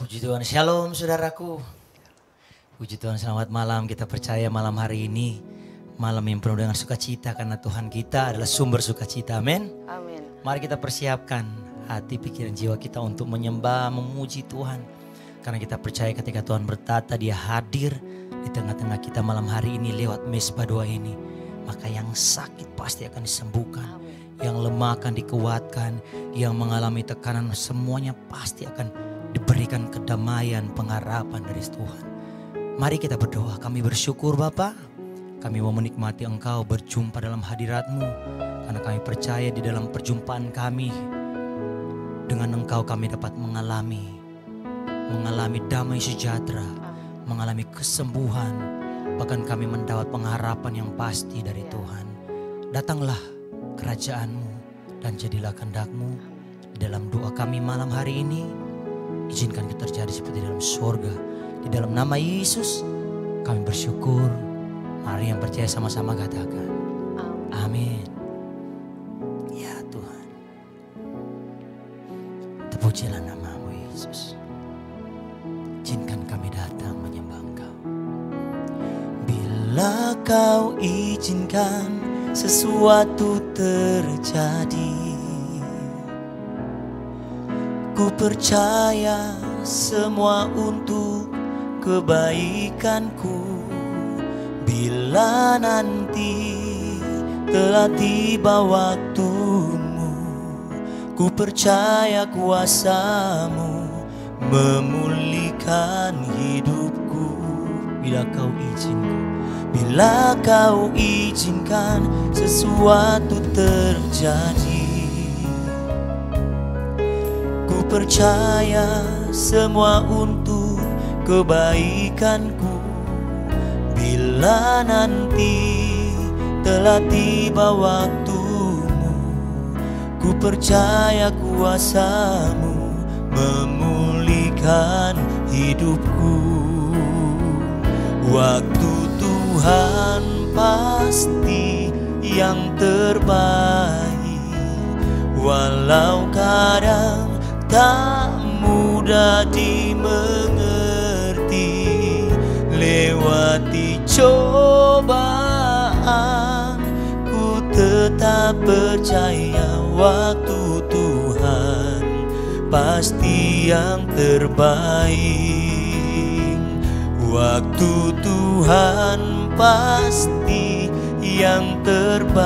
Puji Tuhan, shalom saudaraku. Puji Tuhan, selamat malam. Kita percaya malam hari ini malam yang penuh dengan sukacita karena Tuhan kita adalah sumber sukacita. Amin. Amin. Mari kita persiapkan hati, pikiran, jiwa kita untuk menyembah, memuji Tuhan. Karena kita percaya ketika Tuhan bertata, Dia hadir di tengah-tengah kita malam hari ini lewat mesbah doa ini. Maka yang sakit pasti akan disembuhkan. Yang lemah akan dikuatkan. Yang mengalami tekanan semuanya pasti akan diberikan kedamaian, pengharapan dari Tuhan. Mari kita berdoa. Kami bersyukur Bapa. Kami mau menikmati Engkau berjumpa dalam hadirat-Mu. Karena kami percaya di dalam perjumpaan kami dengan Engkau kami dapat mengalami damai sejahtera, mengalami kesembuhan, bahkan kami mendapat pengharapan yang pasti dari Tuhan. Datanglah kerajaan-Mu dan jadilah kehendak-Mu. Di dalam doa kami malam hari ini, izinkan itu terjadi seperti dalam surga. Di dalam nama Yesus kami bersyukur. Mari yang percaya sama-sama katakan amin. Ya Tuhan, terpujilah nama-Mu Yesus. Izinkan kami datang menyembah Engkau. Bila Kau izinkan sesuatu terjadi, ku percaya semua untuk kebaikanku. Bila nanti telah tiba waktumu, ku percaya kuasa-Mu memulihkan hidupku. Bila Kau izinkan sesuatu terjadi, ku percaya semua untuk kebaikanku. Bila nanti telah tiba waktumu, ku percaya kuasa-Mu memulihkan hidupku. Waktu Tuhan pasti yang terbaik, walau kadang tak mudah dimengerti. Lewati cobaan, ku tetap percaya waktu Tuhan pasti yang terbaik. Waktu Tuhan pasti yang terbaik,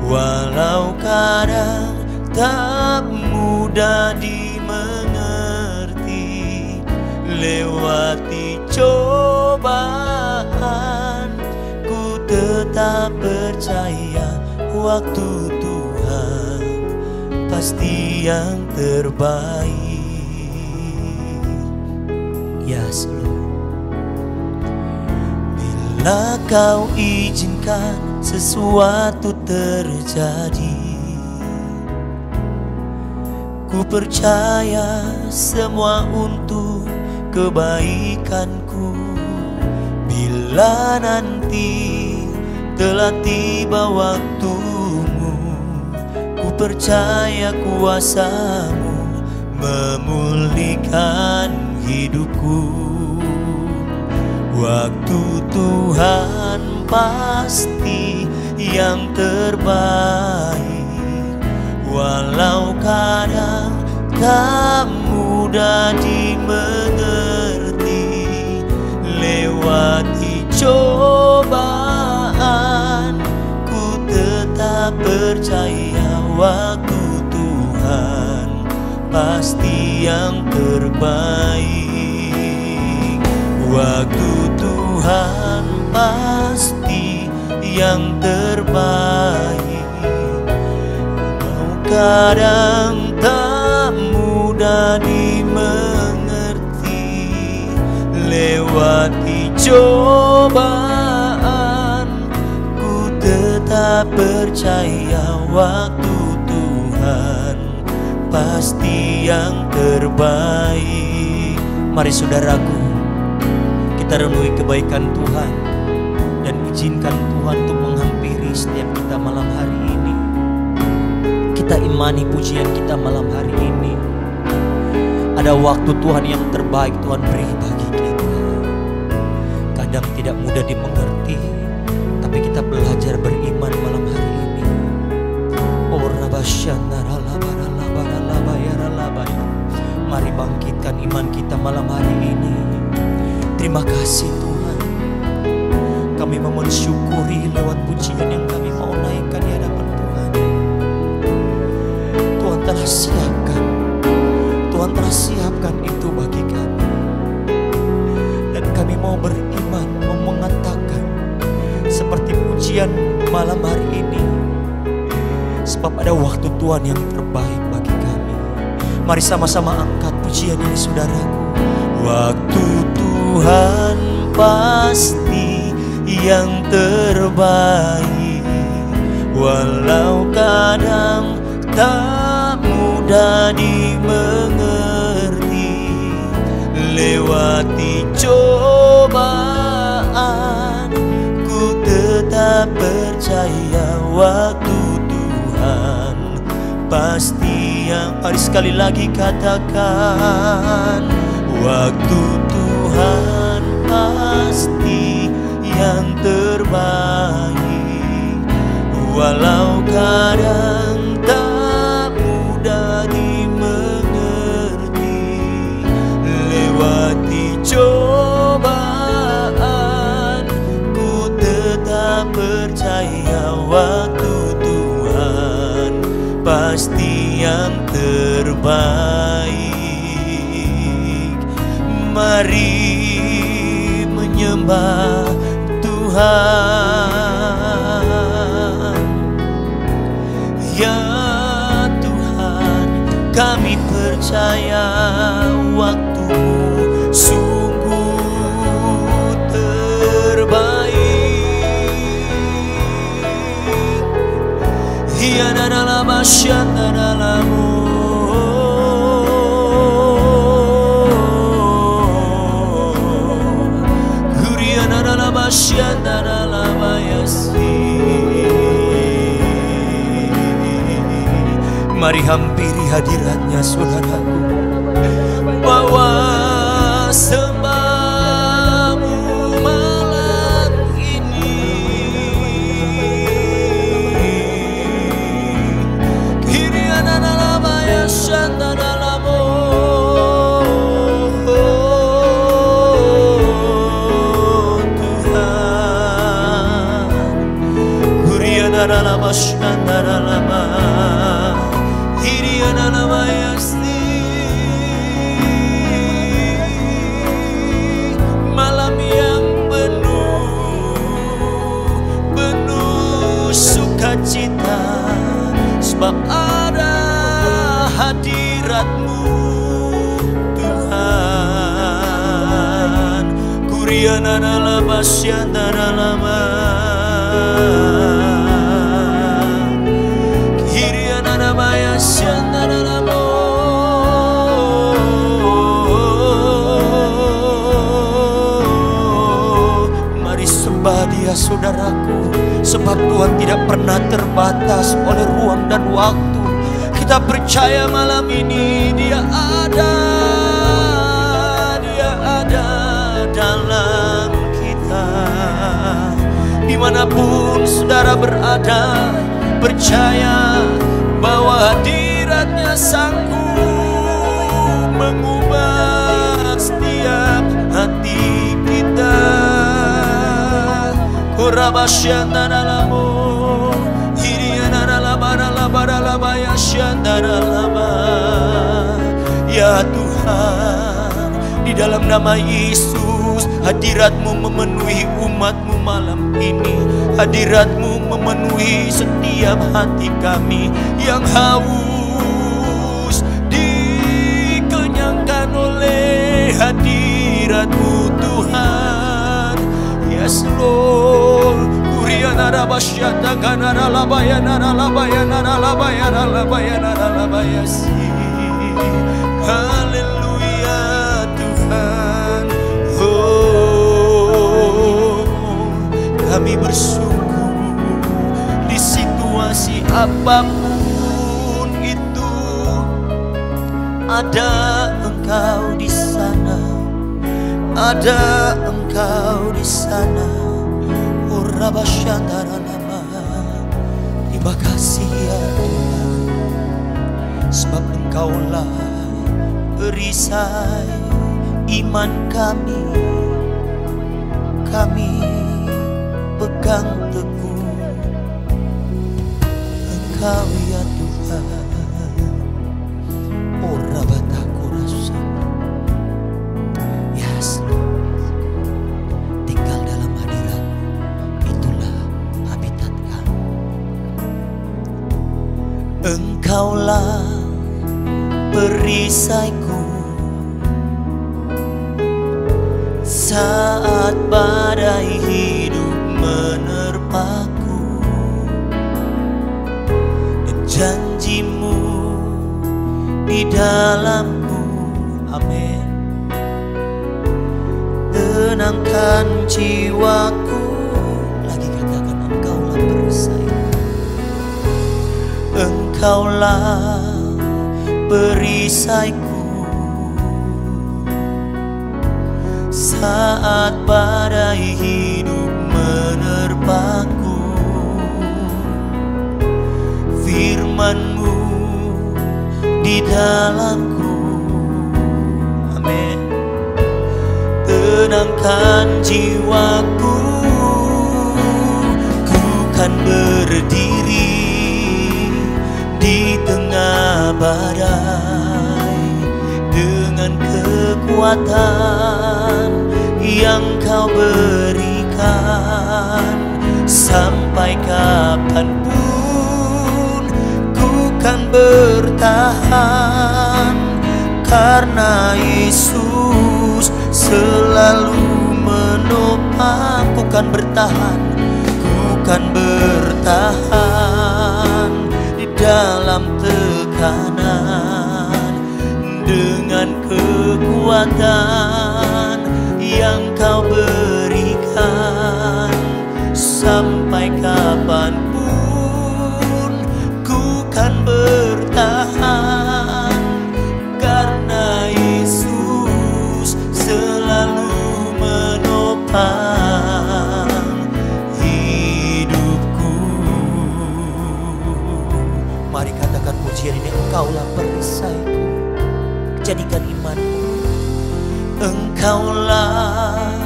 walau kadang tak mudah dimengerti. Lewati cobaan, ku tetap percaya waktu Tuhan pasti yang terbaik. Ya Seluruh, bila Kau izinkan sesuatu terjadi, ku percaya semua untuk kebaikanku. Bila nanti telah tiba waktumu, ku percaya kuasa-Mu memulihkan hidupku. Waktu Tuhan pasti yang terbaik, walau kadang tak mudah dimengerti. Lewati cobaan, ku tetap percaya waktu Tuhan pasti yang terbaik. Waktu Tuhan pasti yang terbaik, kadang tak mudah dimengerti. Lewati cobaan, ku tetap percaya waktu Tuhan pasti yang terbaik. Mari saudaraku, kita renungi kebaikan Tuhan dan izinkan Tuhan untuk menghampiri setiap kita malam hari ini. Kita imani pujian kita malam hari ini ada waktu Tuhan yang terbaik Tuhan beri bagi kita. Kadang tidak mudah dimengerti, tapi kita belajar beriman malam hari ini. Mari bangkitkan iman kita malam hari ini. Terima kasih Tuhan. Kami mau mensyukuri lewat pujian yang kami mau naikkan di hadapan Tuhan. Tuhan telah siapkan. Tuhan telah siapkan itu bagi kami. Dan kami mau beriman, mau mengatakan seperti pujian malam hari ini. Sebab ada waktu Tuhan yang terbaik bagi kami. Mari sama-sama angkat pujian ini saudaraku. Waktu Tuhan pasti yang terbaik, walau kadang tak mudah dimengerti. Lewati cobaan, ku tetap percaya waktu Tuhan pasti yang. Mari sekali lagi katakan, waktu Tuhan pasti yang terbaik, walau kadang tak mudah dimengerti. Lewati cobaan, ku tetap percaya waktu Tuhan pasti yang terbaik. Mari menyembah Tuhan. Ya Tuhan, kami percaya waktu-Mu sungguh terbaik. Ya dalam asyanda dalam-Mu. Mari hampiri hadiratnya saudaraku, bawa sembahmu malam ini. Kiriana dalamaya shanda dalamo, Tuhan. Kuriana dalama shanda dalama. Malam yang penuh sukacita, sebab ada hadirat-Mu Tuhan. Kuriana dalam asyanda dalama, kiriana namaya asyanda dalama. Dia saudaraku, sebab Tuhan tidak pernah terbatas oleh ruang dan waktu. Kita percaya malam ini Dia ada dalam kita. Dimanapun saudara berada, percaya bahwa hadirat-Nya sanggup mengubah setiap hati kita. Rabasyanda dalamo, hiriana dalama dalama ya syanda dalama. Ya Tuhan, di dalam nama Yesus, hadirat-Mu memenuhi umat-Mu malam ini. Hadirat-Mu memenuhi setiap hati kami yang haus, dikenyangkan oleh hadirat-Mu Tuhan. Yes Lord, Kuriana rabasyata kanara labayana labayana labayana labayana labayasi. Haleluya Tuhan. Oh, kami bersungguh di situasi apapun itu ada Engkau di sana, ada Engkau di sana. Urabasyandaralama. Terima kasih ya Tuhan, sebab Engkaulah perisai iman kami. Kami pegang teguh Engkau ya Tuhan. Orabataku rasa. Yes Lord, tinggal dalam hadirat, itulah habitat kami. Engkaulah perisaiku saat badai hidup menerpaku, dan janjimu di dalamku. Amin. Tenangkan jiwaku. Lagi katakan Engkaulah perisaiku. Engkaulah perisaiku saat badai hidup menerpaku. Firman-Mu di dalamku. Amin. Tenangkan jiwaku. Ku kan berdiri di tengah badai dengan kekuatan yang Kau berikan. Sampai kapanpun ku kan bertahan, karena Yesus selalu menopang. Ku kan bertahan, ku kan bertahan di dalam tekanan dengan kekuatan yang Kau berikan. Sampai kapanpun ku kan bertahan, karena Yesus selalu menopang hidupku. Mari katakan pujian ini. Engkaulah perisaiku, jadikan imanmu. Engkaulah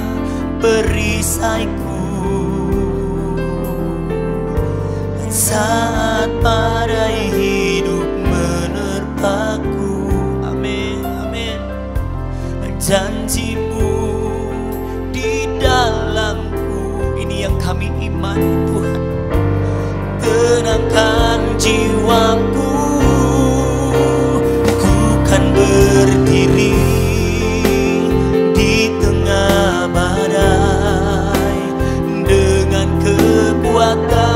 perisaiku saat badai hidup menerpaku. Amin, amin. Janji-Mu di dalamku. Ini yang kami imani Tuhan. Tenangkan jiwaku. Ku kan berdiri di tengah badai dengan kekuatan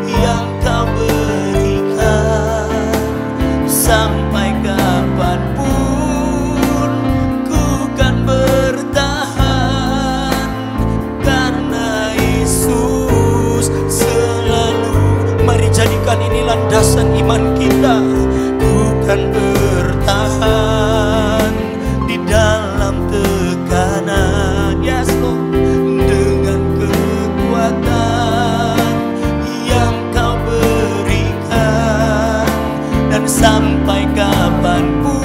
yang Kau berikan. Sampai kapanpun ku kan bertahan, karena Yesus selalu. Mari jadikan ini landasan iman kita. Ku kan bertahan di dalam tekanan. Yes Lord. Dengan kekuatan yang Kau berikan. Dan sampai kapanpun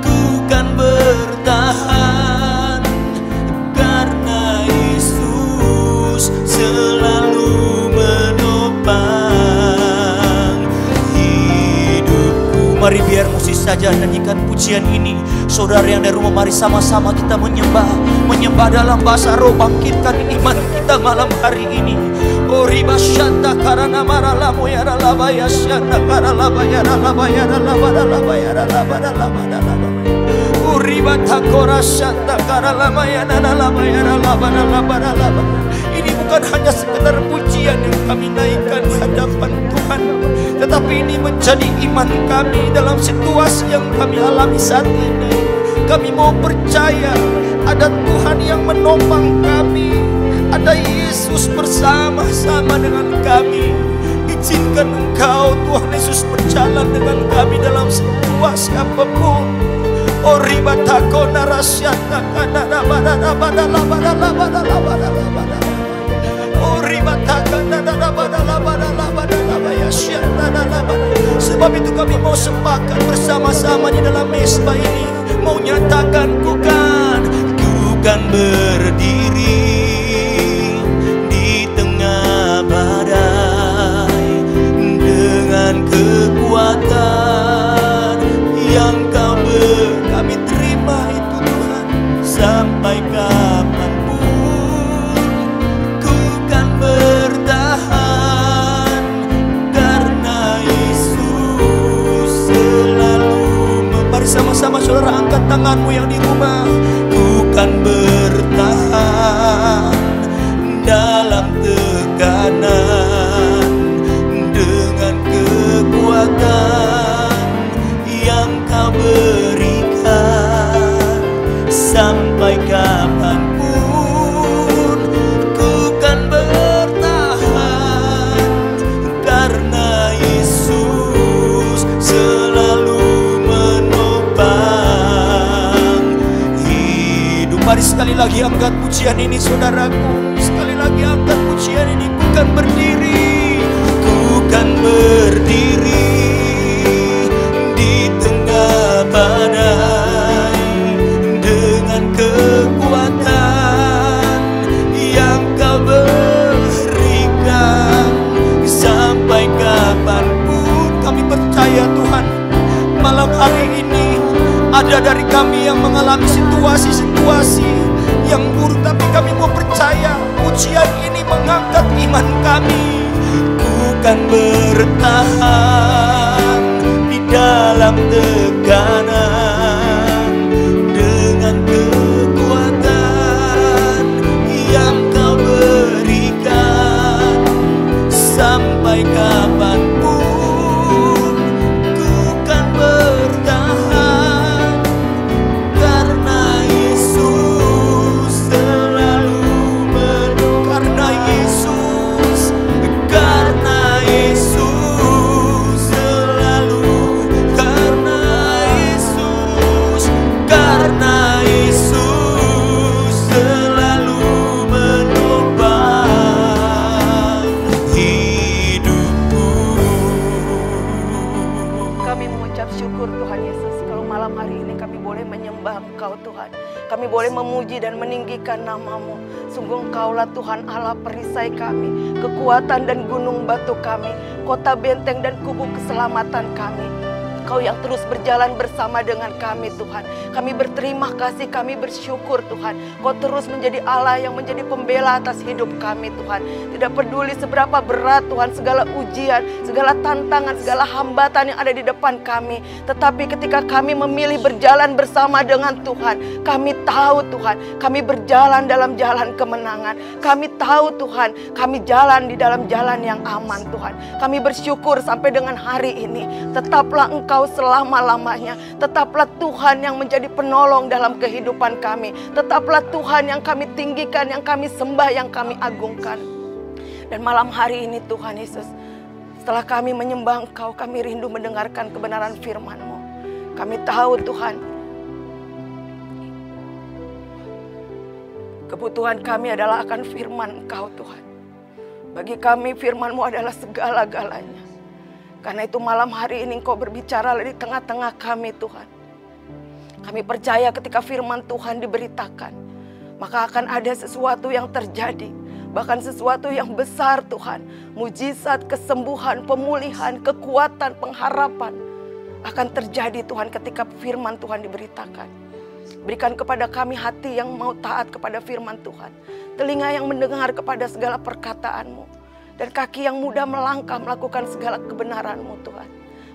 ku kan bertahan, karena Yesus selalu menopang hidupku. Mari biar musik saja nyanyikan pujian ini. Saudara yang dari rumah, mari sama-sama kita menyembah dalam bahasa roh. Bangkitkan iman kita malam hari ini. Oriba shanta karana marala moyara laba ya shanta karala bayara laba yara laba laba yara laba laba laba. Oriba takora shanta karala mayana laba yara laba laba laba. Ini bukan hanya sekedar pujian yang kami naikkan di hadapan Tuhan, tetapi ini menjadi iman kami dalam situasi yang kami alami saat ini. Kami mau percaya ada Tuhan yang menopang kami, ada Yesus bersama-sama dengan kami di Izinkan Engkau Tuhan Yesus berjalan dengan kami dalam situasi apapun. Oh ribatako narasyata kanada badada badala badala badala badala badala. Oh ribataka nada badala badala badala bayasyata nada badala. Sebab itu kami mau sepakat bersama-sama di dalam mesbah ini, mau nyatakan ku kan berdiri di tengah badai dengan kekuatan yang kami terima itu Tuhan. Sampai kapanpun ku kan bertahan, karena Yesus selalu. Mari sama-sama saudara angkat tanganmu yang di rumah. Ku kan bertahan dalam tekanan dengan kekuatan yang Kau berikan. Sampai kapanpun ku kan bertahan, karena Yesus selalu menopang hidup. Mari sekali lagi angkat pujian ini saudaraku. Sekali lagi angkat pujian ini. Ku kan berdiri, ku kan berdiri di tengah badai dengan kekuatan yang Kau berikan. Sampai kapanpun kami percaya Tuhan, malam hari ini ada dari kami yang mengalami situasi-situasi yang buruk, tapi kami mau percaya pujian ini mengangkat iman kami. Ku kan bertahan di dalam tekanan dengan kekuatan yang Kau berikan. Sampai kapanpun ku kan bertahan, karena Yesus selalu karena Yesus selalu, karena Yesus selalu menopang hidupku. Kami mengucap syukur Tuhan Yesus, kalau malam hari ini kami boleh menyembah Engkau Tuhan. Kami boleh memuji dan meninggikan nama-Mu. Sungguh Engkaulah Tuhan Allah perisai kami, kekuatan dan gunung batu kami, kota benteng dan kubu keselamatan kami. Kau yang terus berjalan bersama dengan kami Tuhan. Kami berterima kasih, kami bersyukur Tuhan. Kau terus menjadi Allah yang menjadi pembela atas hidup kami Tuhan. Tidak peduli seberapa berat Tuhan, segala ujian, segala tantangan, segala hambatan yang ada di depan kami. Tetapi ketika kami memilih berjalan bersama dengan Tuhan, kami tahu Tuhan, kami berjalan dalam jalan kemenangan. Kami tahu Tuhan, kami jalan di dalam jalan yang aman Tuhan. Kami bersyukur sampai dengan hari ini. Tetaplah Engkau selama-lamanya. Tetaplah Tuhan yang menjadi penolong dalam kehidupan kami. Tetaplah Tuhan yang kami tinggikan, yang kami sembah, yang kami agungkan. Dan malam hari ini Tuhan Yesus, setelah kami menyembah Engkau, kami rindu mendengarkan kebenaran firman-Mu. Kami tahu Tuhan, kebutuhan kami adalah akan firman Engkau Tuhan. Bagi kami firman-Mu adalah segala-galanya. Karena itu malam hari ini Engkau berbicara di tengah-tengah kami Tuhan. Kami percaya ketika firman Tuhan diberitakan, maka akan ada sesuatu yang terjadi. Bahkan sesuatu yang besar Tuhan. Mujizat, kesembuhan, pemulihan, kekuatan, pengharapan akan terjadi Tuhan ketika firman Tuhan diberitakan. Berikan kepada kami hati yang mau taat kepada firman Tuhan. Telinga yang mendengar kepada segala perkataan-Mu. Dan kaki yang mudah melangkah melakukan segala kebenaran-Mu Tuhan.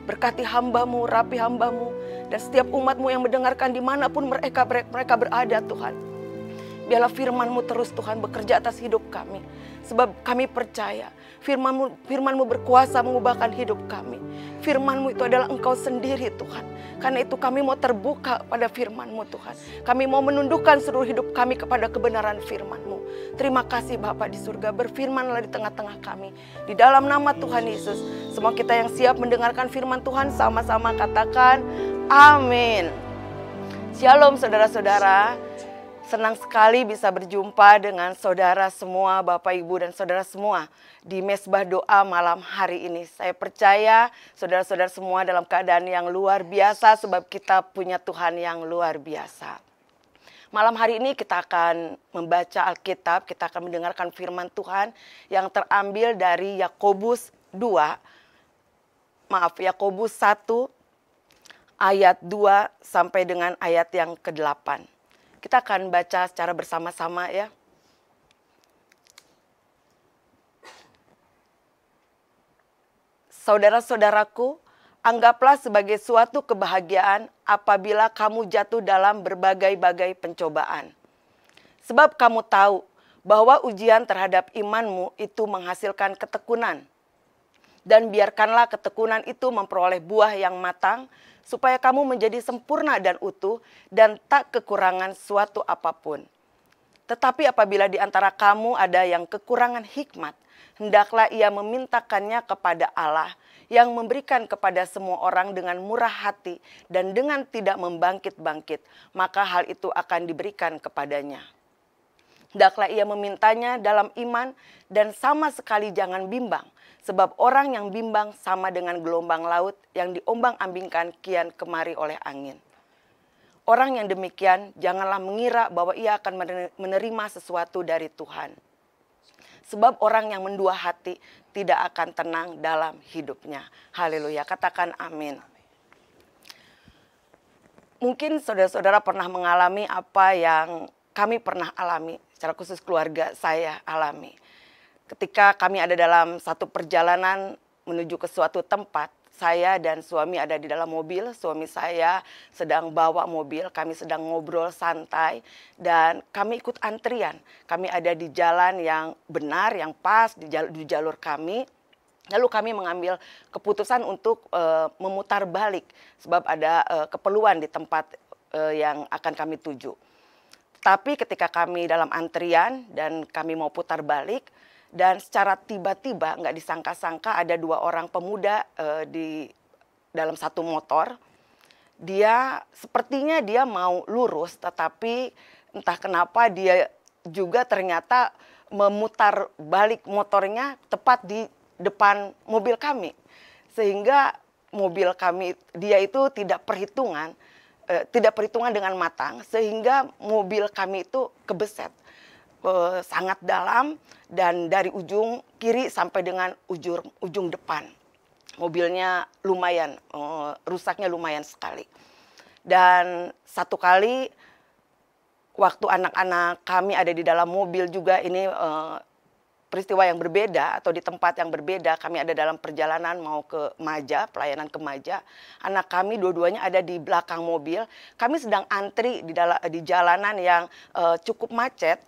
Berkati hamba-Mu, rapi hamba-Mu, dan setiap umat-Mu yang mendengarkan dimanapun mereka berada Tuhan. Biarlah firman-Mu terus Tuhan bekerja atas hidup kami. Sebab kami percaya firman-Mu berkuasa mengubahkan hidup kami. Firman-Mu itu adalah Engkau sendiri Tuhan. Karena itu kami mau terbuka pada firman-Mu Tuhan. Kami mau menundukkan seluruh hidup kami kepada kebenaran firman-Mu. Terima kasih Bapa di surga, berfirmanlah di tengah-tengah kami. Di dalam nama Tuhan Yesus, semua kita yang siap mendengarkan firman Tuhan sama-sama katakan amin. Shalom saudara-saudara. Senang sekali bisa berjumpa dengan saudara semua, Bapak, Ibu, dan saudara semua di Mesbah Doa malam hari ini. Saya percaya saudara-saudara semua dalam keadaan yang luar biasa sebab kita punya Tuhan yang luar biasa. Malam hari ini kita akan membaca Alkitab, kita akan mendengarkan firman Tuhan yang terambil dari Yakobus 1 ayat 2 sampai dengan ayat yang ke-8. Kita akan baca secara bersama-sama ya. Saudara-saudaraku, anggaplah sebagai suatu kebahagiaan apabila kamu jatuh dalam berbagai-bagai pencobaan. Sebab kamu tahu bahwa ujian terhadap imanmu itu menghasilkan ketekunan. Dan biarkanlah ketekunan itu memperoleh buah yang matang, supaya kamu menjadi sempurna dan utuh dan tak kekurangan suatu apapun. Tetapi apabila di antara kamu ada yang kekurangan hikmat, hendaklah ia memintakannya kepada Allah yang memberikan kepada semua orang dengan murah hati dan dengan tidak membangkit-bangkit, maka hal itu akan diberikan kepadanya. Hendaklah ia memintanya dalam iman dan sama sekali jangan bimbang. Sebab orang yang bimbang sama dengan gelombang laut yang diombang-ambingkan kian kemari oleh angin. Orang yang demikian janganlah mengira bahwa ia akan menerima sesuatu dari Tuhan. Sebab orang yang mendua hati tidak akan tenang dalam hidupnya. Haleluya, katakan amin. Mungkin saudara-saudara pernah mengalami apa yang kami pernah alami, secara khusus keluarga saya alami. Ketika kami ada dalam satu perjalanan menuju ke suatu tempat, saya dan suami ada di dalam mobil, suami saya sedang bawa mobil, kami sedang ngobrol santai, dan kami ikut antrian. Kami ada di jalan yang benar, yang pas, di jalur kami. Lalu kami mengambil keputusan untuk memutar balik, sebab ada keperluan di tempat yang akan kami tuju. Tapi ketika kami dalam antrian dan kami mau putar balik, dan secara tiba-tiba nggak disangka-sangka ada dua orang pemuda di dalam satu motor. Sepertinya dia mau lurus, tetapi entah kenapa dia juga ternyata memutar balik motornya tepat di depan mobil kami. Sehingga mobil kami, dia itu tidak perhitungan dengan matang, sehingga mobil kami itu kebeset. Sangat dalam dan dari ujung kiri sampai dengan ujung depan. Mobilnya lumayan, rusaknya lumayan sekali. Dan satu kali waktu anak-anak kami ada di dalam mobil juga, ini peristiwa yang berbeda atau di tempat yang berbeda. Kami ada dalam perjalanan mau ke Maja, pelayanan ke Maja. Anak kami dua-duanya ada di belakang mobil. Kami sedang antri di jalanan yang cukup macet.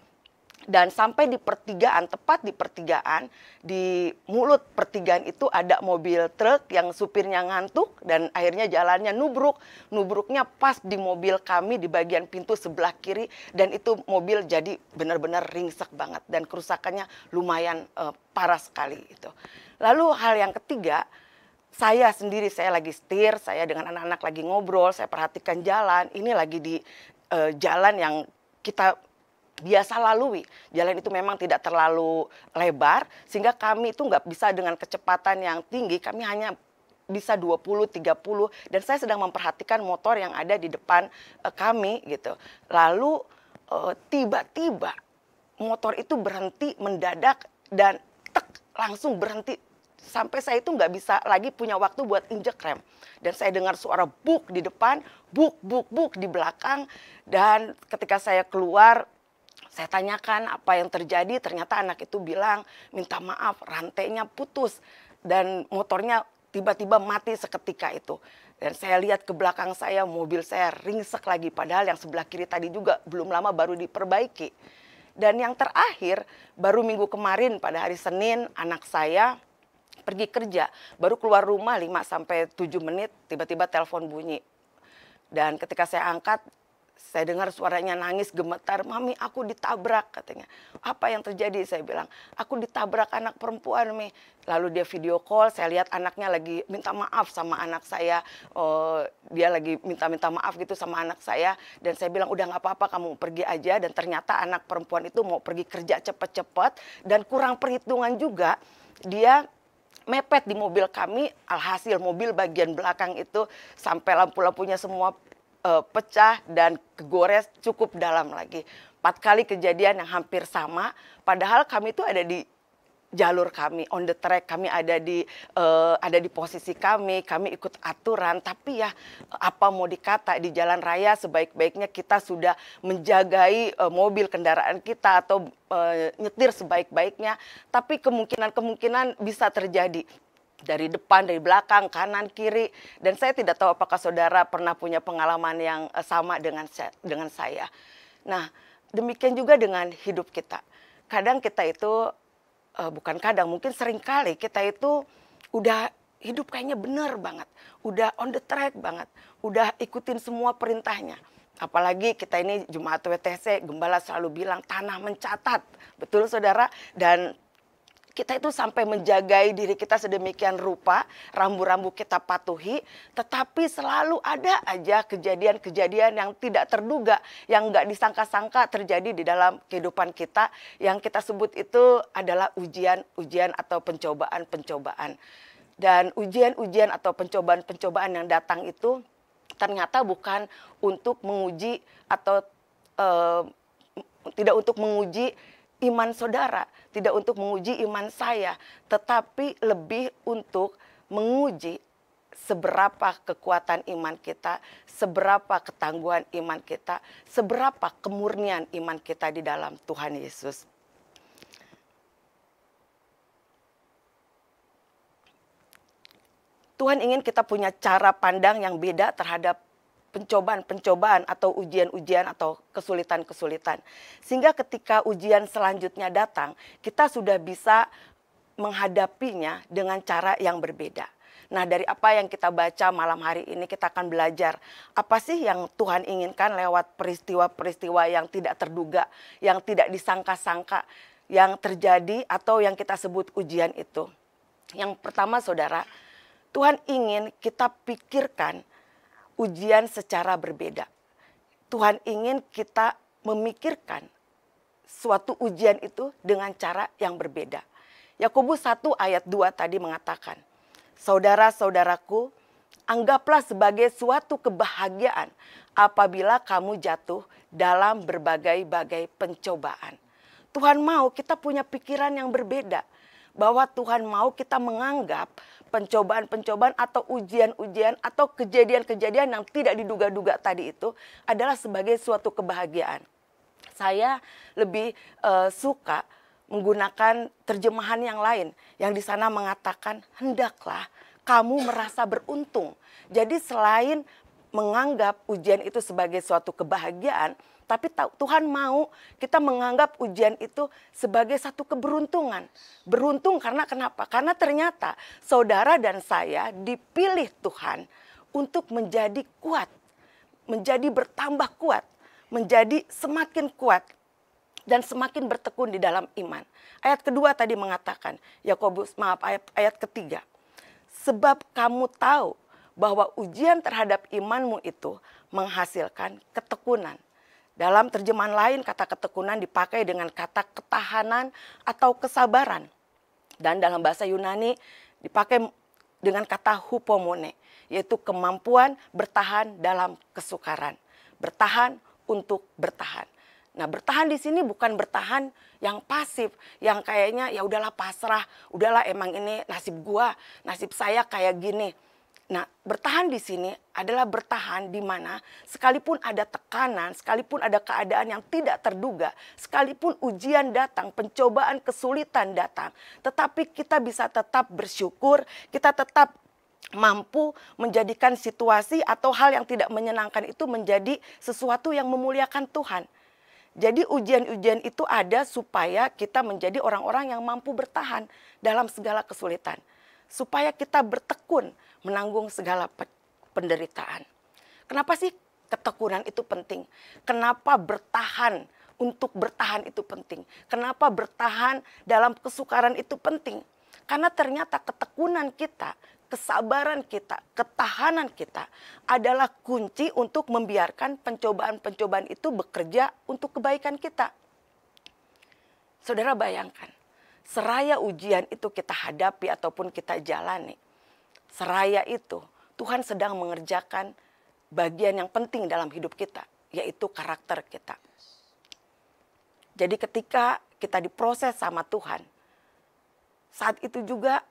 Dan sampai di pertigaan, tepat di pertigaan, di mulut pertigaan itu ada mobil truk yang supirnya ngantuk dan akhirnya jalannya nubruk. Nubruknya pas di mobil kami di bagian pintu sebelah kiri, dan itu mobil jadi benar-benar ringsek banget dan kerusakannya lumayan parah sekali itu. Lalu hal yang ketiga, saya sendiri, saya lagi setir, saya dengan anak-anak lagi ngobrol, saya perhatikan jalan, ini lagi di jalan yang kita biasa lalui. Jalan itu memang tidak terlalu lebar, sehingga kami itu nggak bisa dengan kecepatan yang tinggi, kami hanya bisa 20, 30, dan saya sedang memperhatikan motor yang ada di depan kami gitu. Lalu tiba-tiba motor itu berhenti mendadak dan langsung berhenti. Sampai saya itu nggak bisa lagi punya waktu buat injek rem. Dan saya dengar suara buk di depan, buk, buk, buk di belakang. Dan ketika saya keluar, saya tanyakan apa yang terjadi, ternyata anak itu bilang minta maaf, rantainya putus dan motornya tiba-tiba mati seketika itu. Dan saya lihat ke belakang saya, mobil saya ringsek lagi, padahal yang sebelah kiri tadi juga belum lama baru diperbaiki. Dan yang terakhir, baru minggu kemarin pada hari Senin, anak saya pergi kerja, baru keluar rumah 5 sampai 7 menit, tiba-tiba telepon bunyi. Dan ketika saya angkat, saya dengar suaranya nangis gemetar, "Mami, aku ditabrak," katanya. "Apa yang terjadi?" Saya bilang, "Aku ditabrak anak perempuan, Mi." Lalu dia video call, saya lihat anaknya lagi minta maaf sama anak saya. Dia lagi minta maaf gitu sama anak saya. Dan saya bilang, "Udah nggak apa-apa, kamu pergi aja." Dan ternyata anak perempuan itu mau pergi kerja cepet-cepet. Dan kurang perhitungan juga, dia mepet di mobil kami. Alhasil mobil bagian belakang itu sampai lampu-lampunya semua pecah dan kegores cukup dalam lagi. 4 kali kejadian yang hampir sama, padahal kami itu ada di jalur kami, on the track, kami ada di posisi kami ikut aturan, tapi ya apa mau dikata, di jalan raya sebaik-baiknya kita sudah menjagai mobil kendaraan kita atau nyetir sebaik-baiknya, tapi kemungkinan bisa terjadi. Dari depan, dari belakang, kanan, kiri. Dan saya tidak tahu apakah saudara pernah punya pengalaman yang sama dengan saya. Nah, demikian juga dengan hidup kita. Kadang kita itu, bukan kadang, mungkin sering kali kita itu udah hidup kayaknya benar banget. Udah on the track banget. Udah ikutin semua perintahnya. Apalagi kita ini Jemaat WTC, gembala selalu bilang tanah mencatat. Betul saudara? Dan kita itu sampai menjagai diri kita sedemikian rupa, rambu-rambu kita patuhi, tetapi selalu ada aja kejadian-kejadian yang tidak terduga, yang nggak disangka-sangka terjadi di dalam kehidupan kita, yang kita sebut itu adalah ujian-ujian atau pencobaan-pencobaan. Dan ujian-ujian atau pencobaan-pencobaan yang datang itu ternyata bukan untuk menguji atau tidak untuk menguji iman saudara, tidak untuk menguji iman saya, tetapi lebih untuk menguji seberapa kekuatan iman kita, seberapa ketangguhan iman kita, seberapa kemurnian iman kita di dalam Tuhan Yesus. Tuhan ingin kita punya cara pandang yang beda terhadap pencobaan-pencobaan atau ujian-ujian atau kesulitan-kesulitan. Sehingga ketika ujian selanjutnya datang, kita sudah bisa menghadapinya dengan cara yang berbeda. Nah, dari apa yang kita baca malam hari ini kita akan belajar apa sih yang Tuhan inginkan lewat peristiwa-peristiwa yang tidak terduga, yang tidak disangka-sangka, yang terjadi atau yang kita sebut ujian itu. Yang pertama saudara, Tuhan ingin kita pikirkan ujian secara berbeda. Tuhan ingin kita memikirkan suatu ujian itu dengan cara yang berbeda. Yakobus 1 ayat 2 tadi mengatakan, "Saudara-saudaraku, anggaplah sebagai suatu kebahagiaan apabila kamu jatuh dalam berbagai-bagai pencobaan." Tuhan mau kita punya pikiran yang berbeda. Bahwa Tuhan mau kita menganggap pencobaan-pencobaan atau ujian-ujian atau kejadian-kejadian yang tidak diduga-duga tadi itu adalah sebagai suatu kebahagiaan. Saya lebih suka menggunakan terjemahan yang lain yang di sana mengatakan hendaklah kamu merasa beruntung. Jadi selain menganggap ujian itu sebagai suatu kebahagiaan, tapi Tuhan mau kita menganggap ujian itu sebagai satu keberuntungan. Beruntung karena kenapa? Karena ternyata saudara dan saya dipilih Tuhan untuk menjadi kuat. Menjadi bertambah kuat. Menjadi semakin kuat. Dan semakin bertekun di dalam iman. Ayat kedua tadi mengatakan, ayat ketiga. Sebab kamu tahu bahwa ujian terhadap imanmu itu menghasilkan ketekunan. Dalam terjemahan lain kata ketekunan dipakai dengan kata ketahanan atau kesabaran. Dan dalam bahasa Yunani dipakai dengan kata hupomone, yaitu kemampuan bertahan dalam kesukaran. Bertahan untuk bertahan. Nah, bertahan di sini bukan bertahan yang pasif, yang kayaknya ya udahlah pasrah, udahlah emang ini nasib gua, nasib saya kayak gini. Nah, bertahan di sini adalah bertahan di mana sekalipun ada tekanan, sekalipun ada keadaan yang tidak terduga, sekalipun ujian datang, pencobaan, kesulitan datang, tetapi kita bisa tetap bersyukur, kita tetap mampu menjadikan situasi atau hal yang tidak menyenangkan itu menjadi sesuatu yang memuliakan Tuhan. Jadi ujian-ujian itu ada supaya kita menjadi orang-orang yang mampu bertahan dalam segala kesulitan. supaya kita bertekun menanggung segala penderitaan. Kenapa sih ketekunan itu penting? Kenapa bertahan, untuk bertahan itu penting? Kenapa bertahan dalam kesukaran itu penting? Karena ternyata ketekunan kita, kesabaran kita, ketahanan kita adalah kunci untuk membiarkan pencobaan-pencobaan itu bekerja untuk kebaikan kita. Saudara bayangkan, seraya ujian itu kita hadapi ataupun kita jalani, seraya itu Tuhan sedang mengerjakan bagian yang penting dalam hidup kita, yaitu karakter kita. Jadi ketika kita diproses sama Tuhan, saat itu juga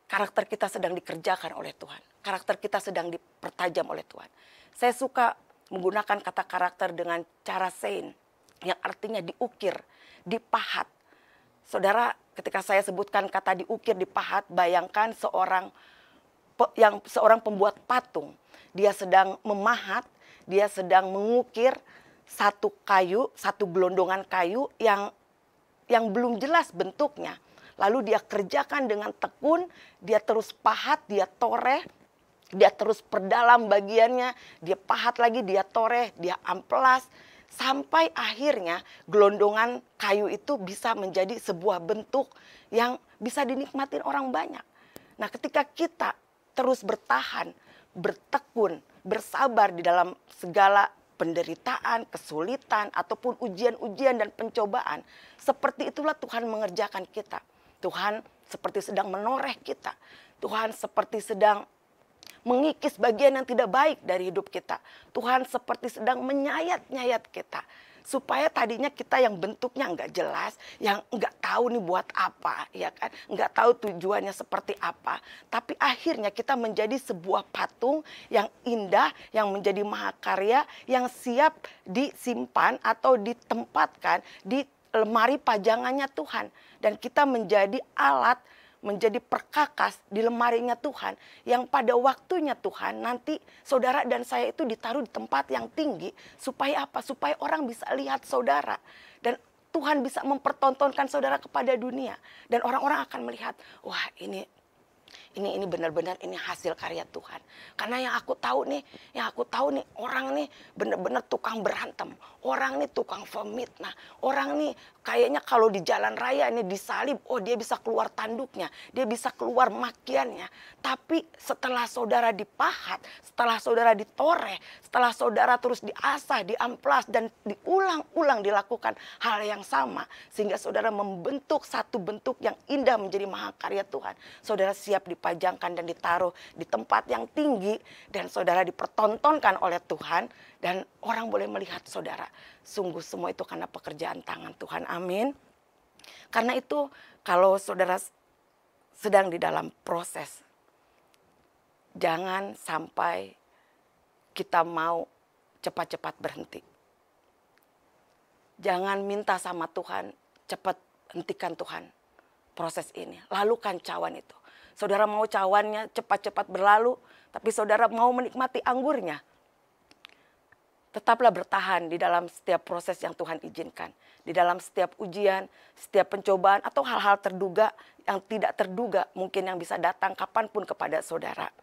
karakter kita sedang dikerjakan oleh Tuhan. Karakter kita sedang dipertajam oleh Tuhan. Saya suka menggunakan kata karakter dengan cara sein, yang artinya diukir, dipahat. Saudara, ketika saya sebutkan kata diukir, dipahat, bayangkan seorang pembuat patung. Dia sedang memahat, dia sedang mengukir satu gelondongan kayu yang belum jelas bentuknya. Lalu dia kerjakan dengan tekun, dia terus pahat, dia toreh, dia terus perdalam bagiannya, dia pahat lagi, dia toreh, dia amplas. Sampai akhirnya gelondongan kayu itu bisa menjadi sebuah bentuk yang bisa dinikmatin orang banyak. Nah, ketika kita terus bertahan, bertekun, bersabar di dalam segala penderitaan, kesulitan, ataupun ujian-ujian dan pencobaan, seperti itulah Tuhan mengerjakan kita. Tuhan seperti sedang menoreh kita. Tuhan seperti sedang mengikis bagian yang tidak baik dari hidup kita. Tuhan seperti sedang menyayat-nyayat kita. Supaya tadinya kita yang bentuknya nggak jelas, yang nggak tahu nih buat apa, ya kan? Nggak tahu tujuannya seperti apa. Tapi akhirnya kita menjadi sebuah patung yang indah, yang menjadi mahakarya, yang siap disimpan atau ditempatkan di lemari pajangannya Tuhan. Dan kita menjadi alat, menjadi perkakas di lemarinya Tuhan. Yang pada waktunya Tuhan nanti saudara dan saya itu ditaruh di tempat yang tinggi. Supaya apa? Supaya orang bisa lihat saudara. Dan Tuhan bisa mempertontonkan saudara kepada dunia. Dan orang-orang akan melihat, wah ini benar-benar ini hasil karya Tuhan. Karena yang aku tahu nih orang nih benar-benar tukang berantem. Orang nih tukang fitnah. Orang nih kayaknya kalau di jalan raya ini disalib, oh dia bisa keluar tanduknya, dia bisa keluar makiannya. Tapi setelah saudara dipahat, setelah saudara ditoreh, setelah saudara terus diasah, diamplas dan diulang-ulang dilakukan hal yang sama, sehingga saudara membentuk satu bentuk yang indah menjadi mahakarya Tuhan. Saudara siap dipajangkan dan ditaruh di tempat yang tinggi, dan saudara dipertontonkan oleh Tuhan, dan orang boleh melihat saudara. Sungguh semua itu karena pekerjaan tangan Tuhan. Amin. Karena itu kalau saudara sedang di dalam proses, jangan sampai kita mau cepat-cepat berhenti. Jangan minta sama Tuhan, cepat hentikan Tuhan proses ini. Lalukan cawan itu. Saudara mau cawannya cepat-cepat berlalu, tapi saudara mau menikmati anggurnya. Tetaplah bertahan di dalam setiap proses yang Tuhan izinkan. Di dalam setiap ujian, setiap pencobaan, atau hal-hal terduga yang tidak terduga mungkin yang bisa datang kapanpun kepada saudara.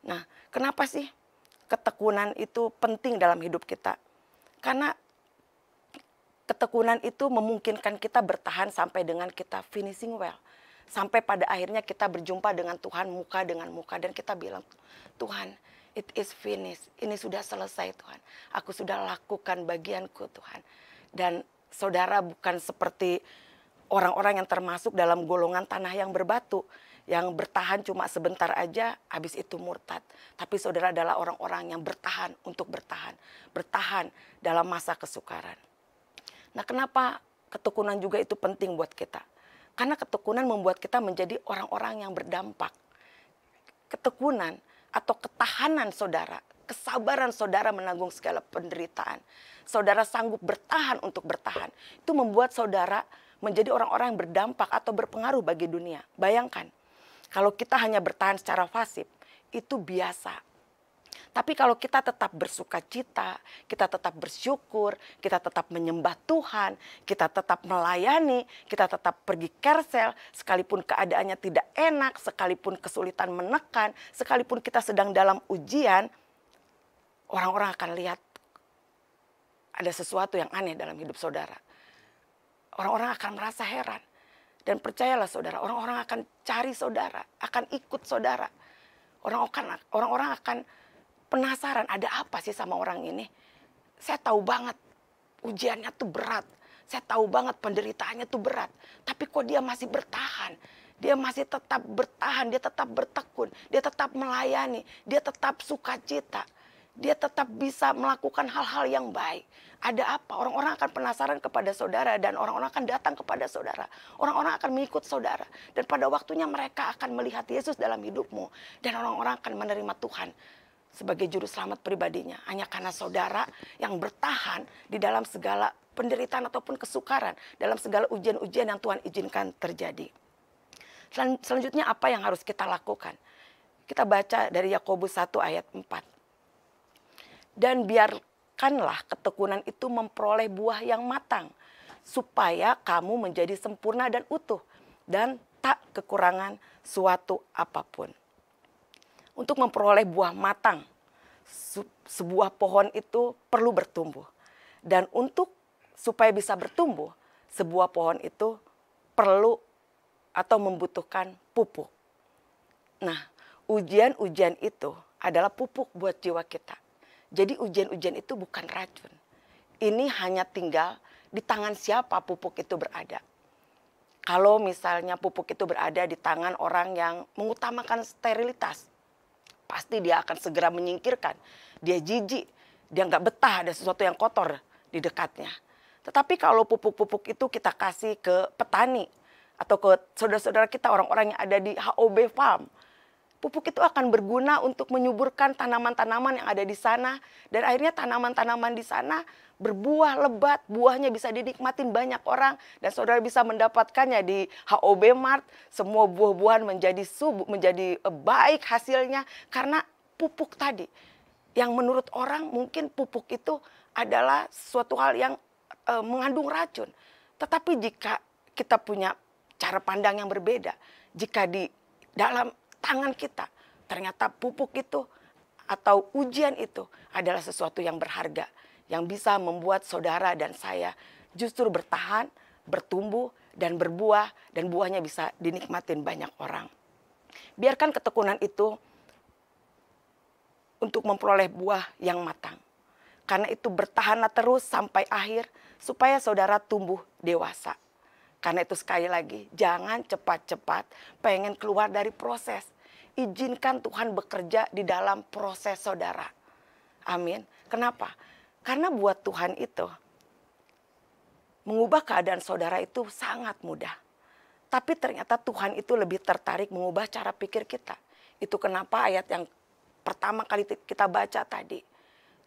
Nah, kenapa sih ketekunan itu penting dalam hidup kita? Karena ketekunan itu memungkinkan kita bertahan sampai dengan kita finishing well. Sampai pada akhirnya kita berjumpa dengan Tuhan muka dengan muka. Dan kita bilang, Tuhan, it is finished. Ini sudah selesai Tuhan. Aku sudah lakukan bagianku Tuhan. Dan saudara bukan seperti orang-orang yang termasuk dalam golongan tanah yang berbatu. Yang bertahan cuma sebentar aja, habis itu murtad. Tapi saudara adalah orang-orang yang bertahan untuk bertahan. Bertahan dalam masa kesukaran. Nah, kenapa ketekunan juga itu penting buat kita? Karena ketekunan membuat kita menjadi orang-orang yang berdampak. Ketekunan atau ketahanan saudara, kesabaran saudara menanggung segala penderitaan. Saudara sanggup bertahan untuk bertahan. Itu membuat saudara menjadi orang-orang yang berdampak atau berpengaruh bagi dunia. Bayangkan, kalau kita hanya bertahan secara pasif, itu biasa. Tapi kalau kita tetap bersuka cita, kita tetap bersyukur, kita tetap menyembah Tuhan, kita tetap melayani, kita tetap pergi kersel, sekalipun keadaannya tidak enak, sekalipun kesulitan menekan, sekalipun kita sedang dalam ujian, orang-orang akan lihat ada sesuatu yang aneh dalam hidup saudara. Orang-orang akan merasa heran. Dan percayalah saudara, orang-orang akan cari saudara, akan ikut saudara. Orang-orang akan penasaran, ada apa sih sama orang ini? Saya tahu banget ujiannya tuh berat. Saya tahu banget penderitaannya tuh berat. Tapi kok dia masih bertahan? Dia masih tetap bertahan, dia tetap bertekun, dia tetap melayani, dia tetap sukacita. Dia tetap bisa melakukan hal-hal yang baik. Ada apa? Orang-orang akan penasaran kepada saudara dan orang-orang akan datang kepada saudara. Orang-orang akan mengikut saudara. Dan pada waktunya mereka akan melihat Yesus dalam hidupmu. Dan orang-orang akan menerima Tuhan sebagai juru selamat pribadinya. Hanya karena saudara yang bertahan di dalam segala penderitaan ataupun kesukaran. Dalam segala ujian-ujian yang Tuhan izinkan terjadi. Selanjutnya apa yang harus kita lakukan? Kita baca dari Yakobus 1 ayat 4. Dan biarkanlah ketekunan itu memperoleh buah yang matang, supaya kamu menjadi sempurna dan utuh, dan tak kekurangan suatu apapun. Untuk memperoleh buah matang, sebuah pohon itu perlu bertumbuh. Dan supaya bisa bertumbuh, sebuah pohon itu perlu atau membutuhkan pupuk. Nah, ujian-ujian itu adalah pupuk buat jiwa kita. Jadi ujian-ujian itu bukan racun. Ini hanya tinggal di tangan siapa pupuk itu berada. Kalau misalnya pupuk itu berada di tangan orang yang mengutamakan sterilitas, pasti dia akan segera menyingkirkan. Dia jijik, dia nggak betah ada sesuatu yang kotor di dekatnya. Tetapi kalau pupuk-pupuk itu kita kasih ke petani atau ke saudara-saudara kita, orang-orang yang ada di HOB Farm, pupuk itu akan berguna untuk menyuburkan tanaman-tanaman yang ada di sana. Dan akhirnya tanaman-tanaman di sana berbuah lebat, buahnya bisa dinikmatin banyak orang. Dan saudara bisa mendapatkannya di HOB Mart. Semua buah-buahan menjadi subur, menjadi baik hasilnya. Karena pupuk tadi. Yang menurut orang mungkin pupuk itu adalah suatu hal yang mengandung racun. Tetapi jika kita punya cara pandang yang berbeda. Jika di dalam tangan kita, ternyata pupuk itu atau ujian itu adalah sesuatu yang berharga. Yang bisa membuat saudara dan saya justru bertahan, bertumbuh, dan berbuah. Dan buahnya bisa dinikmatin banyak orang. Biarkan ketekunan itu untuk memperoleh buah yang matang. Karena itu bertahanlah terus sampai akhir supaya saudara tumbuh dewasa. Karena itu sekali lagi, jangan cepat-cepat pengen keluar dari proses. Izinkan Tuhan bekerja di dalam proses saudara. Amin. Kenapa? Karena buat Tuhan itu, mengubah keadaan saudara itu sangat mudah. Tapi ternyata Tuhan itu lebih tertarik mengubah cara pikir kita. Itu kenapa ayat yang pertama kali kita baca tadi.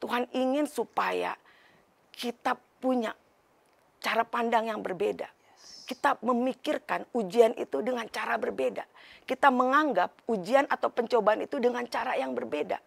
Tuhan ingin supaya kita punya cara pandang yang berbeda. Kita memikirkan ujian itu dengan cara berbeda. Kita menganggap ujian atau pencobaan itu dengan cara yang berbeda.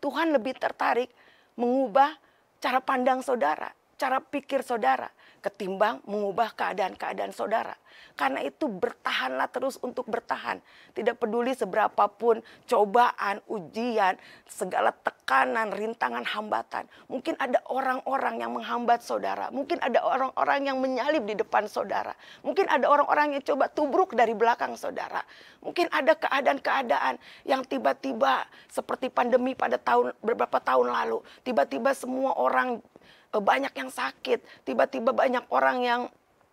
Tuhan lebih tertarik mengubah cara pandang saudara, cara pikir saudara, ketimbang mengubah keadaan-keadaan saudara. Karena itu bertahanlah terus untuk bertahan. Tidak peduli seberapapun cobaan, ujian, segala tekanan, rintangan, hambatan. Mungkin ada orang-orang yang menghambat saudara. Mungkin ada orang-orang yang menyalip di depan saudara. Mungkin ada orang-orang yang coba tubruk dari belakang saudara. Mungkin ada keadaan-keadaan yang tiba-tiba seperti pandemi pada beberapa tahun lalu. Tiba-tiba semua orang banyak yang sakit, tiba-tiba banyak orang yang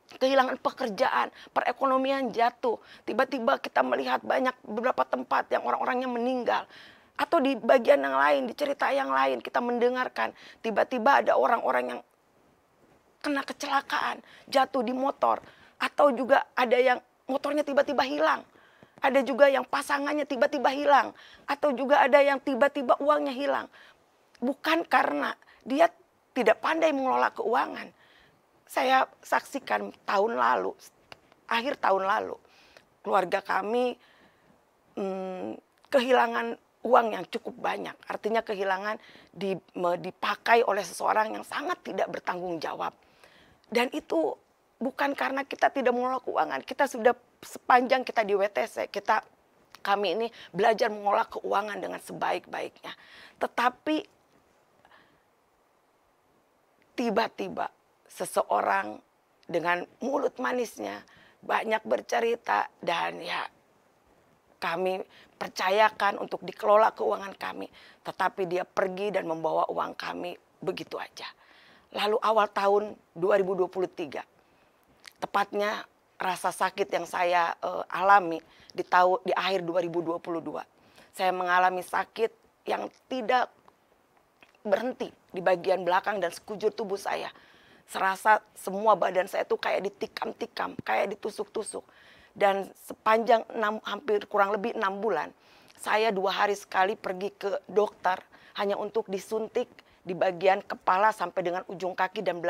kehilangan pekerjaan, perekonomian jatuh. Tiba-tiba kita melihat banyak beberapa tempat yang orang-orangnya meninggal. Atau di bagian yang lain, di cerita yang lain kita mendengarkan tiba-tiba ada orang-orang yang kena kecelakaan, jatuh di motor. Atau juga ada yang motornya tiba-tiba hilang. Ada juga yang pasangannya tiba-tiba hilang. Atau juga ada yang tiba-tiba uangnya hilang. Bukan karena dia tidak pandai mengelola keuangan. Saya saksikan tahun lalu, akhir tahun lalu, keluarga kami kehilangan uang yang cukup banyak. Artinya kehilangan dipakai oleh seseorang yang sangat tidak bertanggung jawab. Dan itu bukan karena kita tidak mengelola keuangan. Kita sudah sepanjang kita di WTC, kami ini belajar mengolah keuangan dengan sebaik-baiknya. Tetapi tiba-tiba seseorang dengan mulut manisnya banyak bercerita, dan ya kami percayakan untuk dikelola keuangan kami. Tetapi dia pergi dan membawa uang kami begitu aja. Lalu awal tahun 2023, tepatnya rasa sakit yang saya alami di akhir 2022. Saya mengalami sakit yang tidak berhenti di bagian belakang dan sekujur tubuh saya. Serasa semua badan saya tuh kayak ditikam-tikam, kayak ditusuk-tusuk. Dan sepanjang hampir kurang lebih 6 bulan, saya 2 hari sekali pergi ke dokter hanya untuk disuntik di bagian kepala sampai dengan ujung kaki dan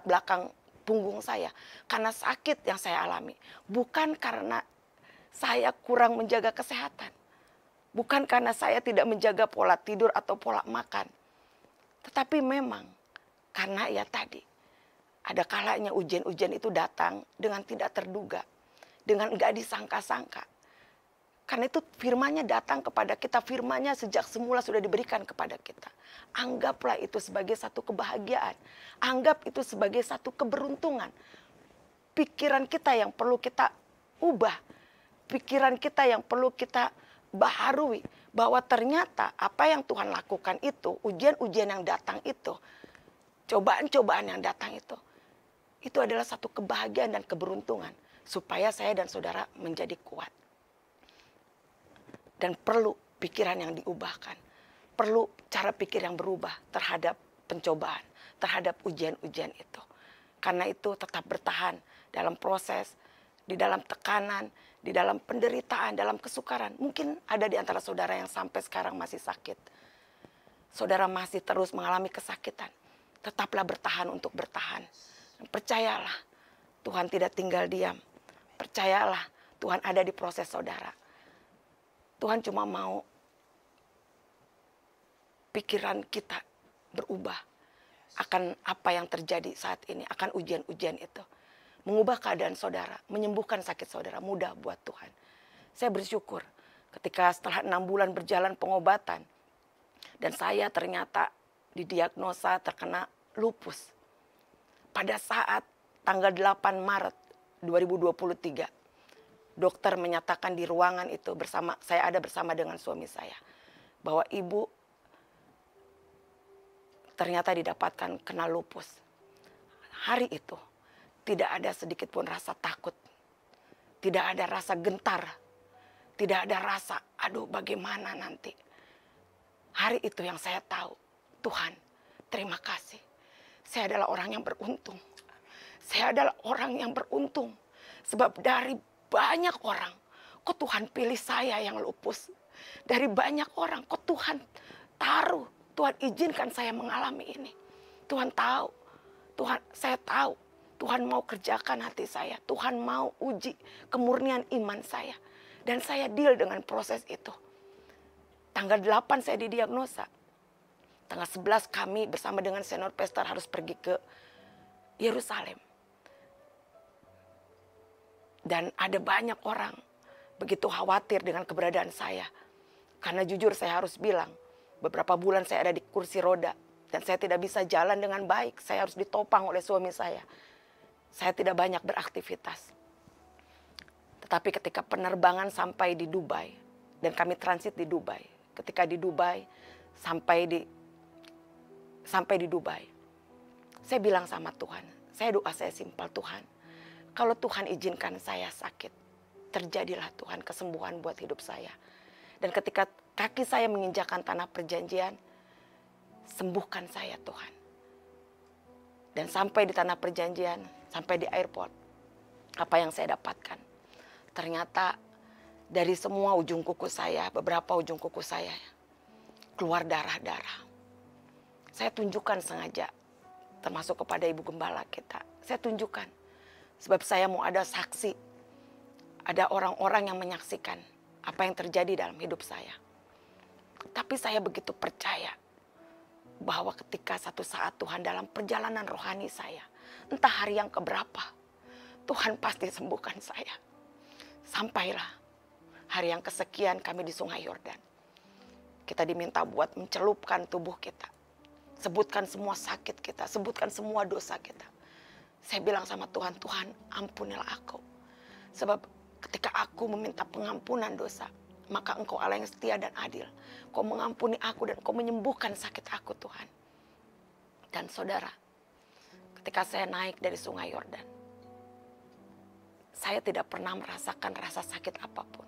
belakang punggung saya. Karena sakit yang saya alami. Bukan karena saya kurang menjaga kesehatan. Bukan karena saya tidak menjaga pola tidur atau pola makan. Tetapi memang karena ya tadi, ada kalanya ujian-ujian itu datang dengan tidak terduga. Dengan nggak disangka-sangka. Karena itu firman-Nya datang kepada kita, firman-Nya sejak semula sudah diberikan kepada kita. Anggaplah itu sebagai satu kebahagiaan. Anggap itu sebagai satu keberuntungan. Pikiran kita yang perlu kita ubah. Pikiran kita yang perlu kita baharui. Bahwa ternyata apa yang Tuhan lakukan itu, ujian-ujian yang datang itu, cobaan-cobaan yang datang itu adalah satu kebahagiaan dan keberuntungan. Supaya saya dan saudara menjadi kuat. Dan perlu pikiran yang diubahkan. Perlu cara pikir yang berubah terhadap pencobaan. Terhadap ujian-ujian itu. Karena itu tetap bertahan dalam proses. Di dalam tekanan. Di dalam penderitaan. Dalam kesukaran. Mungkin ada di antara saudara yang sampai sekarang masih sakit. Saudara masih terus mengalami kesakitan. Tetaplah bertahan untuk bertahan. Dan percayalah. Tuhan tidak tinggal diam. Percayalah, Tuhan ada di proses saudara. Tuhan cuma mau pikiran kita berubah akan apa yang terjadi saat ini, akan ujian-ujian itu. Mengubah keadaan saudara, menyembuhkan sakit saudara, mudah buat Tuhan. Saya bersyukur ketika setelah 6 bulan berjalan pengobatan, dan saya ternyata didiagnosa terkena lupus. Pada saat tanggal 8 Maret 2023, dokter menyatakan di ruangan itu saya ada bersama dengan suami saya, bahwa ibu ternyata didapatkan kena lupus. Hari itu tidak ada sedikit pun rasa takut, tidak ada rasa gentar, tidak ada rasa aduh bagaimana nanti. Hari itu yang saya tahu, Tuhan terima kasih, saya adalah orang yang beruntung. Saya adalah orang yang beruntung. Sebab dari banyak orang, kok Tuhan pilih saya yang lupus. Dari banyak orang, kok Tuhan taruh. Tuhan izinkan saya mengalami ini. Tuhan tahu. Saya tahu. Tuhan mau kerjakan hati saya. Tuhan mau uji kemurnian iman saya. Dan saya deal dengan proses itu. Tanggal 8 saya didiagnosa. Tanggal 11 kami bersama dengan senior pastor harus pergi ke Yerusalem. Dan ada banyak orang begitu khawatir dengan keberadaan saya. Karena jujur saya harus bilang, beberapa bulan saya ada di kursi roda. Dan saya tidak bisa jalan dengan baik. Saya harus ditopang oleh suami saya. Saya tidak banyak beraktivitas. Tetapi ketika penerbangan sampai di Dubai. Dan kami transit di Dubai. Ketika di Dubai, sampai di Dubai. Saya bilang sama Tuhan. Doa saya simpel, Tuhan. Kalau Tuhan izinkan saya sakit, terjadilah Tuhan kesembuhan buat hidup saya. Dan ketika kaki saya menginjakan tanah perjanjian, sembuhkan saya Tuhan. Dan sampai di tanah perjanjian, sampai di airport, apa yang saya dapatkan? Ternyata dari semua ujung kuku saya, beberapa ujung kuku saya, keluar darah-darah. Saya tunjukkan sengaja, termasuk kepada ibu gembala kita. Saya tunjukkan. Sebab saya mau ada saksi, ada orang-orang yang menyaksikan apa yang terjadi dalam hidup saya. Tapi saya begitu percaya bahwa ketika satu saat Tuhan dalam perjalanan rohani saya, entah hari yang keberapa, Tuhan pasti sembuhkan saya. Sampailah hari yang kesekian kami di Sungai Yordan. Kita diminta buat mencelupkan tubuh kita. Sebutkan semua sakit kita, sebutkan semua dosa kita. Saya bilang sama Tuhan, Tuhan ampunilah aku. Sebab ketika aku meminta pengampunan dosa, maka Engkau Allah yang setia dan adil. Kau mengampuni aku dan Kau menyembuhkan sakit aku, Tuhan. Dan saudara, ketika saya naik dari Sungai Yordan, saya tidak pernah merasakan rasa sakit apapun.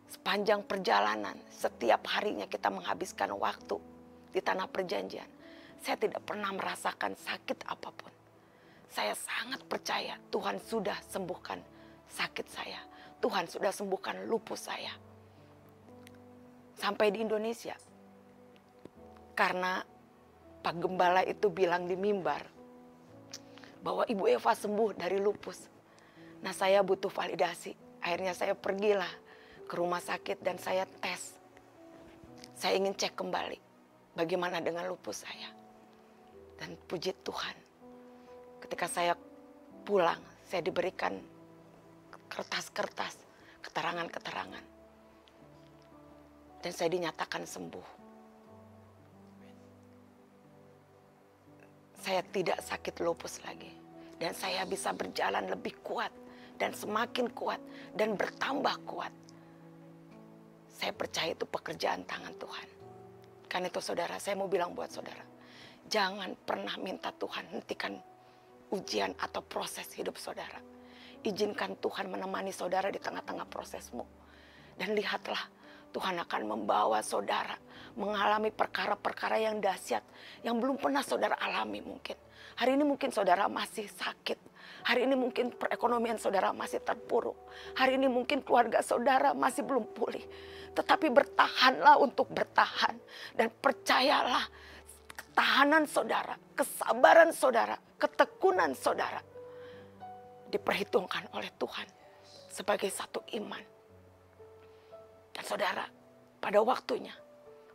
Sepanjang perjalanan, setiap harinya kita menghabiskan waktu di tanah perjanjian, saya tidak pernah merasakan sakit apapun. Saya sangat percaya Tuhan sudah sembuhkan sakit saya. Tuhan sudah sembuhkan lupus saya. Sampai di Indonesia, karena Pak Gembala itu bilang di mimbar bahwa Ibu Eva sembuh dari lupus. Nah, saya butuh validasi. Akhirnya saya pergilah ke rumah sakit dan saya tes. Saya ingin cek kembali bagaimana dengan lupus saya. Dan puji Tuhan, ketika saya pulang, saya diberikan kertas-kertas, keterangan-keterangan. Dan saya dinyatakan sembuh. Saya tidak sakit lupus lagi. Dan saya bisa berjalan lebih kuat dan semakin kuat dan bertambah kuat. Saya percaya itu pekerjaan tangan Tuhan. Karena itu saudara, saya mau bilang buat saudara, jangan pernah minta Tuhan hentikan ujian atau proses hidup saudara. Izinkan Tuhan menemani saudara di tengah-tengah prosesmu. Dan lihatlah, Tuhan akan membawa saudara mengalami perkara-perkara yang dahsyat, yang belum pernah saudara alami mungkin. Hari ini mungkin saudara masih sakit. Hari ini mungkin perekonomian saudara masih terpuruk. Hari ini mungkin keluarga saudara masih belum pulih. Tetapi bertahanlah untuk bertahan. Dan percayalah, ketahanan saudara, kesabaran saudara, ketekunan saudara diperhitungkan oleh Tuhan sebagai satu iman. Dan saudara, pada waktunya,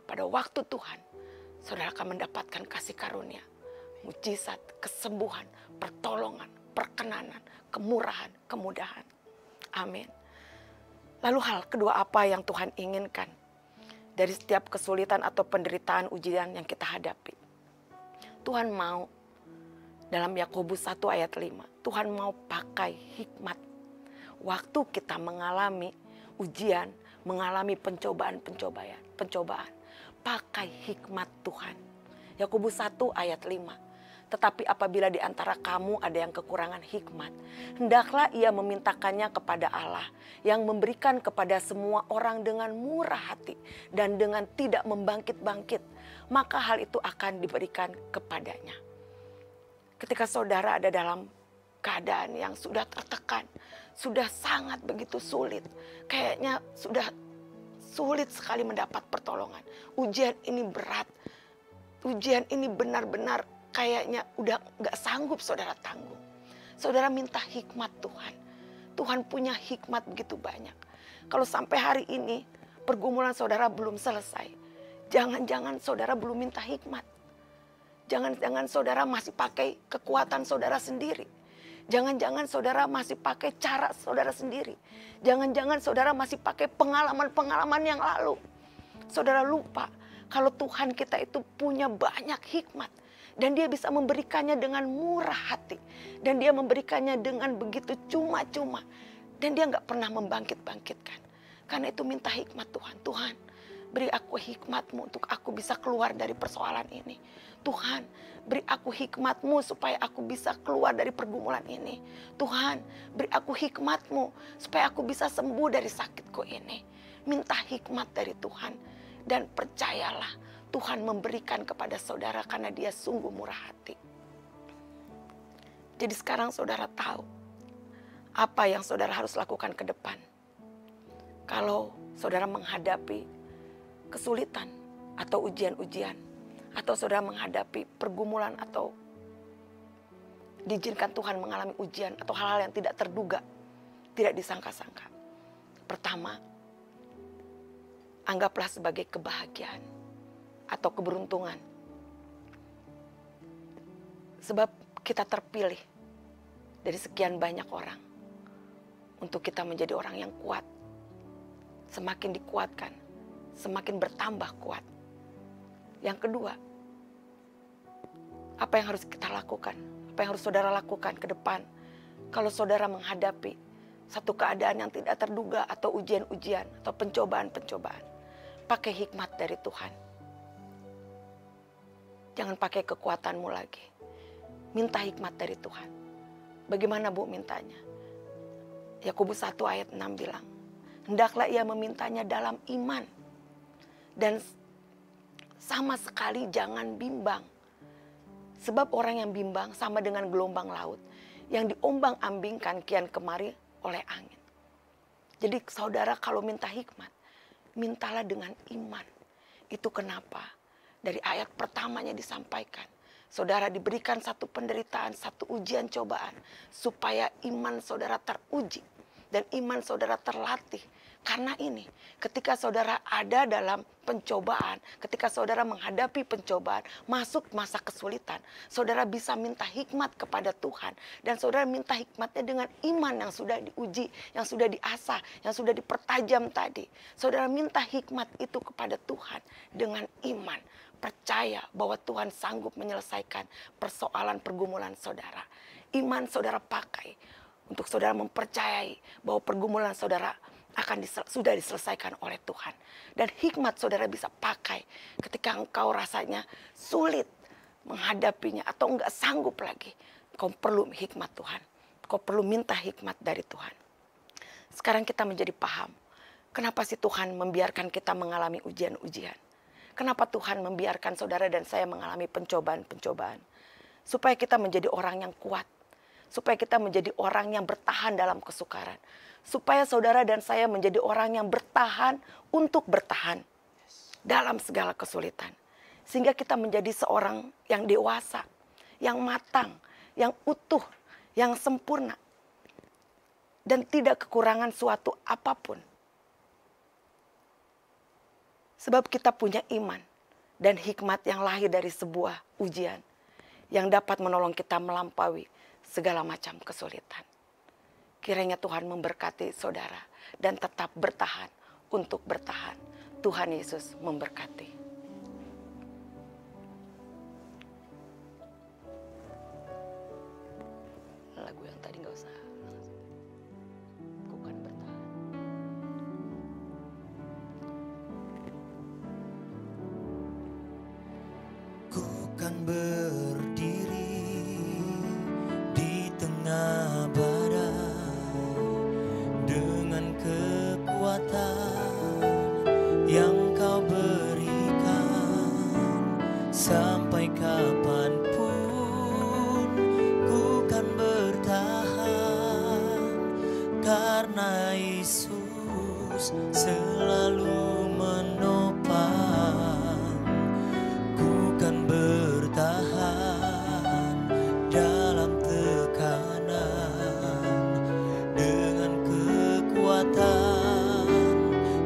pada waktu Tuhan, saudara akan mendapatkan kasih karunia, mujizat, kesembuhan, pertolongan, perkenanan, kemurahan, kemudahan. Amin. Lalu hal kedua apa yang Tuhan inginkan dari setiap kesulitan atau penderitaan ujian yang kita hadapi? Tuhan mau, dalam Yakobus 1 ayat 5, Tuhan mau pakai hikmat. Waktu kita mengalami ujian, mengalami pencobaan, pakai hikmat Tuhan. Yakobus 1 ayat 5. Tetapi apabila di antara kamu ada yang kekurangan hikmat, hendaklah ia memintakannya kepada Allah yang memberikan kepada semua orang dengan murah hati dan dengan tidak membangkit-bangkit, maka hal itu akan diberikan kepadanya. Ketika saudara ada dalam keadaan yang sudah tertekan, sudah sangat begitu sulit, kayaknya sudah sulit sekali mendapat pertolongan. Ujian ini berat, ujian ini benar-benar kayaknya udah gak sanggup saudara tanggung. Saudara minta hikmat Tuhan. Tuhan punya hikmat begitu banyak. Kalau sampai hari ini pergumulan saudara belum selesai, jangan-jangan saudara belum minta hikmat. Jangan-jangan saudara masih pakai kekuatan saudara sendiri. Jangan-jangan saudara masih pakai cara saudara sendiri. Jangan-jangan saudara masih pakai pengalaman-pengalaman yang lalu. Saudara lupa kalau Tuhan kita itu punya banyak hikmat. Dan dia bisa memberikannya dengan murah hati. Dan dia memberikannya dengan begitu cuma-cuma. Dan dia gak pernah membangkit-bangkitkan. Karena itu minta hikmat Tuhan. Tuhan, beri aku hikmat-Mu untuk aku bisa keluar dari persoalan ini. Tuhan, beri aku hikmat-Mu supaya aku bisa keluar dari pergumulan ini. Tuhan, beri aku hikmat-Mu supaya aku bisa sembuh dari sakitku ini. Minta hikmat dari Tuhan. Dan percayalah, Tuhan memberikan kepada saudara karena dia sungguh murah hati. Jadi sekarang saudara tahu apa yang saudara harus lakukan ke depan. Kalau saudara menghadapi kesulitan atau ujian-ujian, atau saudara menghadapi pergumulan atau diizinkan Tuhan mengalami ujian atau hal-hal yang tidak terduga, tidak disangka-sangka. Pertama, anggaplah sebagai kebahagiaan atau keberuntungan. Sebab kita terpilih dari sekian banyak orang untuk kita menjadi orang yang kuat. Semakin dikuatkan, semakin bertambah kuat. Yang kedua, apa yang harus kita lakukan? Apa yang harus saudara lakukan ke depan? Kalau saudara menghadapi satu keadaan yang tidak terduga atau ujian-ujian atau pencobaan-pencobaan, pakai hikmat dari Tuhan. Jangan pakai kekuatanmu lagi. Minta hikmat dari Tuhan. Bagaimana Bu mintanya? Yakobus 1 ayat 6 bilang, hendaklah ia memintanya dalam iman. Dan sama sekali jangan bimbang. Sebab orang yang bimbang sama dengan gelombang laut yang diombang-ambingkan kian kemari oleh angin. Jadi saudara kalau minta hikmat, mintalah dengan iman. Itu kenapa dari ayat pertamanya disampaikan. Saudara diberikan satu penderitaan, satu ujian cobaan. Supaya iman saudara teruji dan iman saudara terlatih. Karena ini, ketika saudara ada dalam pencobaan, ketika saudara menghadapi pencobaan, masuk masa kesulitan, saudara bisa minta hikmat kepada Tuhan. Dan saudara minta hikmatnya dengan iman yang sudah diuji, yang sudah diasah, yang sudah dipertajam tadi. Saudara minta hikmat itu kepada Tuhan dengan iman. Percaya bahwa Tuhan sanggup menyelesaikan persoalan pergumulan saudara. Iman saudara pakai untuk saudara mempercayai bahwa pergumulan saudara sudah diselesaikan oleh Tuhan. Dan hikmat saudara bisa pakai ketika engkau rasanya sulit menghadapinya atau enggak sanggup lagi. Kau perlu hikmat Tuhan. Kau perlu minta hikmat dari Tuhan. Sekarang kita menjadi paham. Kenapa sih Tuhan membiarkan kita mengalami ujian-ujian? Kenapa Tuhan membiarkan saudara dan saya mengalami pencobaan-pencobaan? Supaya kita menjadi orang yang kuat. Supaya kita menjadi orang yang bertahan dalam kesukaran. Supaya saudara dan saya menjadi orang yang bertahan untuk bertahan dalam segala kesulitan. Sehingga kita menjadi seorang yang dewasa, yang matang, yang utuh, yang sempurna. Dan tidak kekurangan suatu apapun. Sebab kita punya iman dan hikmat yang lahir dari sebuah ujian. Yang dapat menolong kita melampaui segala macam kesulitan. Kiranya Tuhan memberkati saudara dan tetap bertahan untuk bertahan. Tuhan Yesus memberkati. Lagu yang tadi gak usah. Bukan bertahan. Ku kan berdiri di tengah badai dengan kekuatan yang Kau berikan. Sampai kapanpun ku kan bertahan, karena Yesus selalu menopang. Ku kan bertahan dalam tekanan dengan kekuatan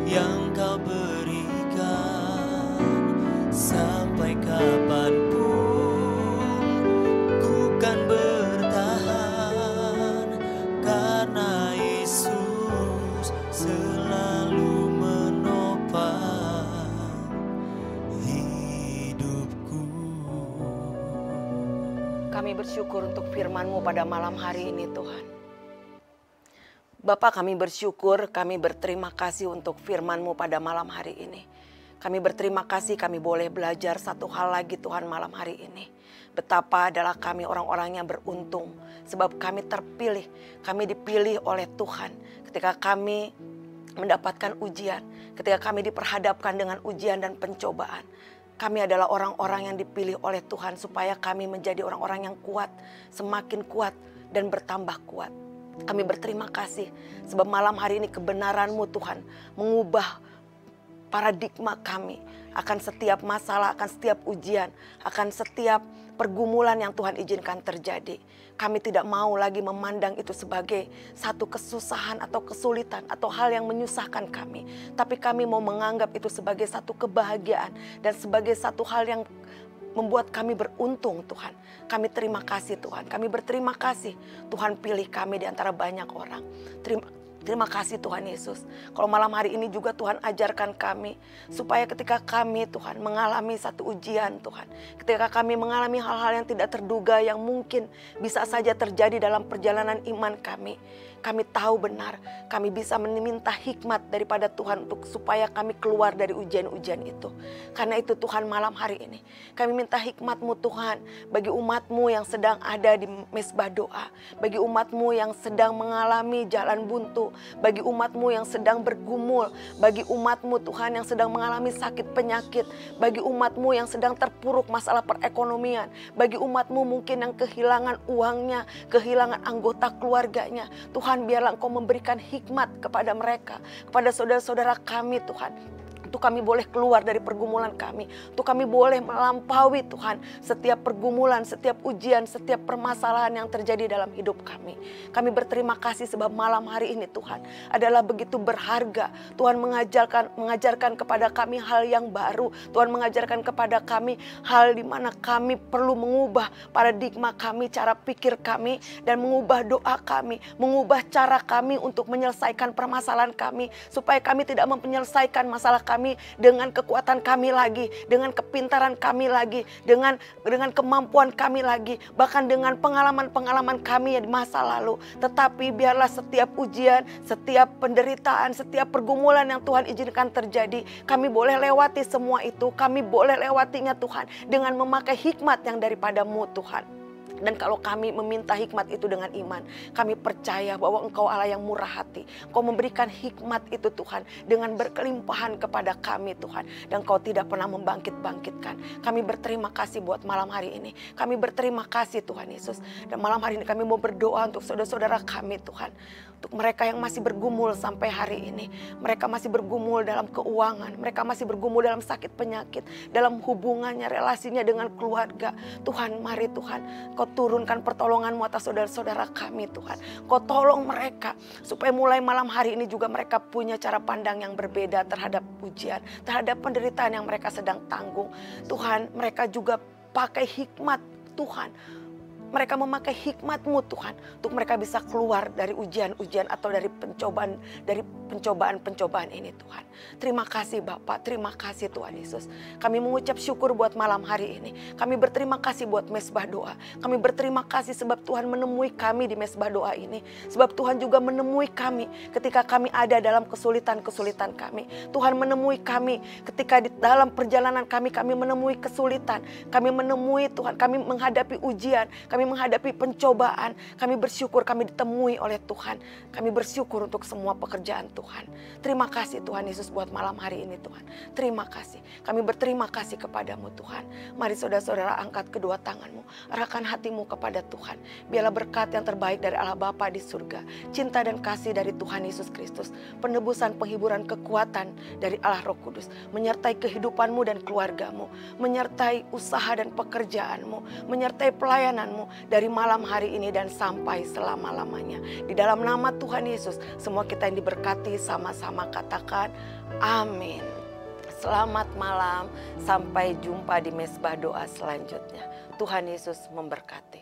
yang Kau berikan. Sampai kapanpun ku kan bertahan, karena Yesus selalu menopang hidupku. Kami bersyukur untuk firman-Mu pada malam hari ini Tuhan. Bapa, kami bersyukur, kami berterima kasih untuk firman-Mu pada malam hari ini. Kami berterima kasih kami boleh belajar satu hal lagi Tuhan malam hari ini. Betapa adalah kami orang-orang yang beruntung. Sebab kami terpilih, kami dipilih oleh Tuhan. Ketika kami mendapatkan ujian, ketika kami diperhadapkan dengan ujian dan pencobaan. Kami adalah orang-orang yang dipilih oleh Tuhan supaya kami menjadi orang-orang yang kuat, semakin kuat dan bertambah kuat. Kami berterima kasih sebab malam hari ini kebenaran-Mu Tuhan mengubah paradigma kami akan setiap masalah, akan setiap ujian, akan setiap pergumulan yang Tuhan izinkan terjadi. Kami tidak mau lagi memandang itu sebagai satu kesusahan atau kesulitan atau hal yang menyusahkan kami. Tapi kami mau menganggap itu sebagai satu kebahagiaan dan sebagai satu hal yang membuat kami beruntung Tuhan. Kami terima kasih Tuhan. Kami berterima kasih Tuhan pilih kami di antara banyak orang. Terima kasih Tuhan Yesus. Kalau malam hari ini juga Tuhan ajarkan kami. Supaya ketika kami Tuhan mengalami satu ujian Tuhan. Ketika kami mengalami hal-hal yang tidak terduga yang mungkin bisa saja terjadi dalam perjalanan iman kami. Kami tahu benar, kami bisa meminta hikmat daripada Tuhan untuk supaya kami keluar dari ujian-ujian itu. Karena itu Tuhan malam hari ini, kami minta hikmat-Mu Tuhan bagi umat-Mu yang sedang ada di mesbah doa. Bagi umat-Mu yang sedang mengalami jalan buntu. Bagi umat-Mu yang sedang bergumul. Bagi umat-Mu Tuhan yang sedang mengalami sakit penyakit. Bagi umat-Mu yang sedang terpuruk masalah perekonomian. Bagi umat-Mu mungkin yang kehilangan uangnya, kehilangan anggota keluarganya. Tuhan, biarlah Engkau memberikan hikmat kepada mereka, kepada saudara-saudara kami Tuhan. Untuk kami boleh keluar dari pergumulan kami. Untuk kami boleh melampaui Tuhan setiap pergumulan, setiap ujian, setiap permasalahan yang terjadi dalam hidup kami. Kami berterima kasih sebab malam hari ini Tuhan adalah begitu berharga. Tuhan mengajarkan kepada kami hal yang baru. Tuhan mengajarkan kepada kami hal di mana kami perlu mengubah paradigma kami, cara pikir kami, dan mengubah doa kami, mengubah cara kami untuk menyelesaikan permasalahan kami, supaya kami tidak menyelesaikan masalah kami dengan kekuatan kami lagi, dengan kepintaran kami lagi, dengan kemampuan kami lagi, bahkan dengan pengalaman-pengalaman kami di masa lalu. Tetapi biarlah setiap ujian, setiap penderitaan, setiap pergumulan yang Tuhan izinkan terjadi, kami boleh lewati semua itu. Kami boleh lewatinya Tuhan dengan memakai hikmat yang daripada-Mu Tuhan. Dan kalau kami meminta hikmat itu dengan iman, kami percaya bahwa Engkau Allah yang murah hati. Engkau memberikan hikmat itu Tuhan dengan berkelimpahan kepada kami Tuhan. Dan Engkau tidak pernah membangkit-bangkitkan. Kami berterima kasih buat malam hari ini. Kami berterima kasih Tuhan Yesus. Dan malam hari ini kami mau berdoa untuk saudara-saudara kami Tuhan. Untuk mereka yang masih bergumul sampai hari ini. Mereka masih bergumul dalam keuangan. Mereka masih bergumul dalam sakit penyakit. Dalam hubungannya, relasinya dengan keluarga. Tuhan, mari Tuhan, Kau turunkan pertolongan-Mu atas saudara-saudara kami Tuhan. Kau tolong mereka. Supaya mulai malam hari ini juga mereka punya cara pandang yang berbeda terhadap ujian. Terhadap penderitaan yang mereka sedang tanggung. Tuhan, mereka juga pakai hikmat Tuhan. Mereka memakai hikmat-Mu Tuhan untuk mereka bisa keluar dari ujian-ujian atau dari pencobaan ini Tuhan. Terima kasih Bapak, terima kasih Tuhan Yesus. Kami mengucap syukur buat malam hari ini. Kami berterima kasih buat mesbah doa. Kami berterima kasih sebab Tuhan menemui kami di mesbah doa ini. Sebab Tuhan juga menemui kami ketika kami ada dalam kesulitan-kesulitan kami. Tuhan menemui kami ketika di dalam perjalanan kami menemui kesulitan. Kami menemui Tuhan, kami menghadapi ujian. Kami menghadapi pencobaan, kami bersyukur kami ditemui oleh Tuhan. Kami bersyukur untuk semua pekerjaan Tuhan. Terima kasih Tuhan Yesus buat malam hari ini Tuhan. Terima kasih. Kami berterima kasih kepadamu Tuhan. Mari saudara-saudara angkat kedua tanganmu. Arahkan hatimu kepada Tuhan. Biarlah berkat yang terbaik dari Allah Bapa di surga. Cinta dan kasih dari Tuhan Yesus Kristus. Penebusan, penghiburan, kekuatan dari Allah Roh Kudus. Menyertai kehidupanmu dan keluargamu. Menyertai usaha dan pekerjaanmu. Menyertai pelayananmu. Dari malam hari ini dan sampai selama-lamanya. Di dalam nama Tuhan Yesus, semua kita yang diberkati sama-sama katakan amin. Selamat malam, sampai jumpa di mesbah doa selanjutnya. Tuhan Yesus memberkati.